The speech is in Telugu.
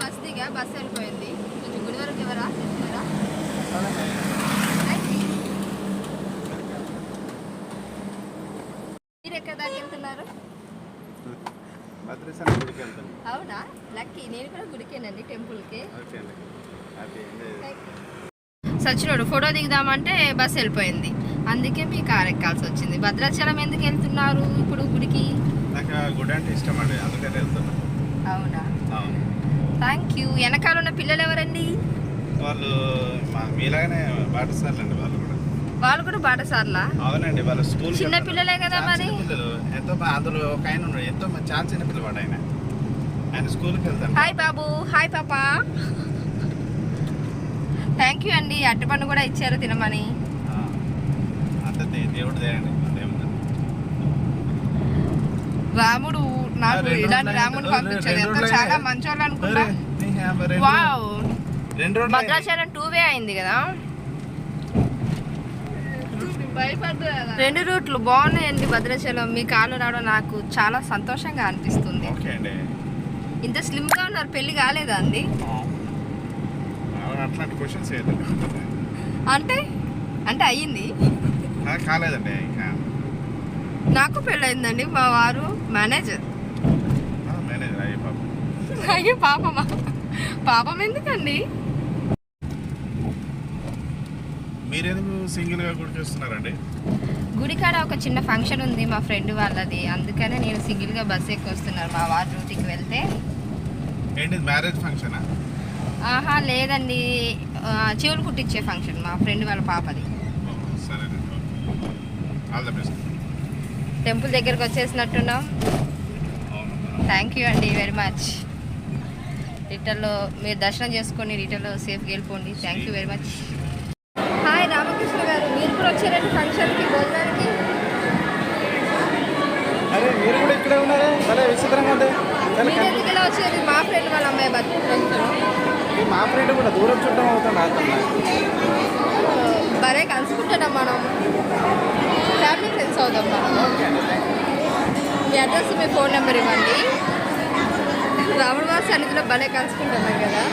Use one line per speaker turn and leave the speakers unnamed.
మస్తీగా బస్సు వెళ్ళిపోయింది. కొంచెం గుడి వరకు ఎవరా చెప్తున్నారా? మీరు ఎక్కడ దాకా వెళ్తున్నారు? అవునా, లక్కీ. నేను కూడా గుడికేనండి, టెంపుల్కి. సచ్చినోడు ఫోటో దిగుదామంటే బస్సు వెళ్ళిపోయింది, అందుకే మీ కార్ ఎక్కాల్సి వచ్చింది. భద్రాచలం ఎందుకు వెళ్తున్నారు ఇప్పుడు గుడికి?
గుడి అంటే ఇష్టం అండి, అందుకని వెళ్తున్నా.
అవునా, థ్యాంక్ యూ. వెనకాల ఉన్న పిల్లలు ఎవరండి?
వాళ్ళు మీలాగానే బాటసార్లు అండి.
వాళ్ళు కూడా బాటసార్లా?
అవునండి, వాళ్ళ స్కూల్
చిన్న పిల్లలే కదా మరి.
పిల్లలు ఎంతో, అందులో ఒక ఆయన ఉన్నాడు, ఎంతో చాలా చిన్న పిల్లవాడు ఆయన స్కూల్కి వెళ్తాను.
హాయ్ బాబు, హాయ్ పాపా. థ్యాంక్ యూ అండి, అరటిపండు కూడా ఇచ్చారు తినమని.
అంతే, దేవుడు దేయండి.
రాముడు నాకు ఇలాంటి రాముడు పంపించారు, ఎంత చాలా మంచోళ్ళు అనుకుంటా. వావ్, భద్రాచలం 2 వే అయింది కదా. 2 రూట్లు బాగున్నాయండి భద్రాచలం. మీ కాళ్ళు రావడం నాకు చాలా సంతోషంగా అనిపిస్తుంది. ఇంత స్లిమ్ గా ఉన్నారు, పెళ్లి కాలేదా అండి? అంటే అంటే అయ్యింది
కాలేదండి.
నాకు పెళ్ళయిందండి. మా వారు మేనేజర్. అయ్యో పాపమా? పాపం ఎందుకండి?
మీరెందుకు సింగిల్ గా గుడి చేస్తున్నారండి?
గుడికాడ ఒక చిన్న ఫంక్షన్ ఉంది మా ఫ్రెండ్ వాళ్ళది, అందుకనే నేను సింగిల్ గా బస్ ఎక్కి వస్తున్నాను. మా వారు డ్యూటీకి వెళ్తే.
ఏంటి, మ్యారేజ్ ఫంక్షనా?
ఆహా లేదండి, చెవులు కుట్టించే ఫంక్షన్ మా ఫ్రెండ్ వాళ్ళ పాపది. టెంపుల్ దగ్గరకు వచ్చేసినట్టున్నాం. థ్యాంక్ యూ అండి వెరీ మచ్. రిటర్న్లో మీరు దర్శనం చేసుకొని రిటర్న్లో సేఫ్గా వెళ్ళిపోండి. Thank you very much. Hi Ramakrishna గారు, మీరు కూడా వచ్చారండి ఫంక్షన్కి, భోజనానికి?
అరే మీరు కూడా ఇక్కడే ఉన్నారే, భలే విచిత్రంగా ఉంది.
మీరు ఎందుకు ఇలా వచ్చేది? మా ఫ్రెండ్ వాళ్ళ అమ్మాయి బతుకుతారు.
మా ఫ్రెండ్ కూడా దూరం చుట్టం అవుతాం.
భలే కలుసుకుంటున్నాం మనం, ఫ్యామిలీ ఫ్రెండ్స్ అవుతాం మనం. మీ అడ్రస్, మీ ఫోన్ నెంబర్ ఇవ్వండి. రాముడు వారి సన్నిధిలో భలే కలుసుకుంటున్నాం కదా.